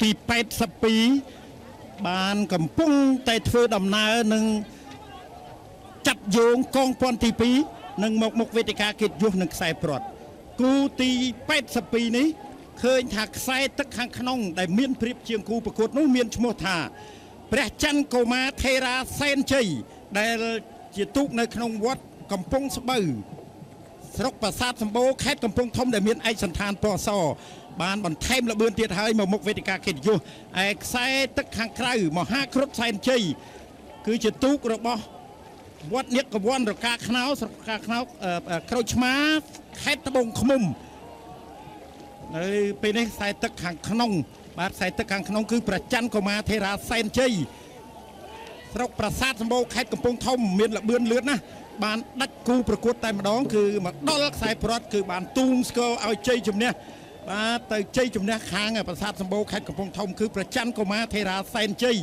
ទី82បានកំពុងតែធ្វើដំណើរនឹងจับโยงกองพลទី2នឹងមកវេទិកាកិត្តិយសនឹងខ្សែព្រ័ត្រគូទី82នេះឃើញថាខ្សែទឹកខាងក្នុងដែលមានព្រៀបជាងគូប្រកួតនោះមានឈ្មោះថាព្រះច័ន្ទកុមារថេរាសែនជ័យដែលជាទូកនៅក្នុងវត្តកំពង់ស្បូវស្រុកប្រាសាទសម្បូរខេត្តកំពង់ធំដែលមានឯកសណ្ឋានពណ៌សបានបន្ថែមល្បឿនទៀតហើយមកមុខវេទិកាកិត្តិយសឯខ្សែទឹកខាងក្រៅមហាគ្រុឌសែនជ័យគឺជាទូករបស់វត្តនិកវ័នរកាខ្នោស្រុករកាខ្នោក្រូចឆ្មាខេត្តត្បូងឃ្មុំនៅពេលនេះខ្សែទឹកខាងក្នុងបាទខ្សែទឹកខាងក្នុងគឺព្រះច័ន្ទកុមារថេរាសែនជ័យស្រុកប្រាសាទសម្បូរខេត្តកំពង់ធំមានល្បឿនលឿនណាស់បានដាច់គូប្រកួតតែម្ដងគឺមកដល់ខ្សែព្រ័ត្រគឺបានទូងស្គរឲ្យជ័យជំនះបាទទៅជ័យជំនះខាងប្រាសាទសម្បូរខេត្តកំពង់ធំគឺព្រះច័ន្ទកុមារថេរាសែនជ័យ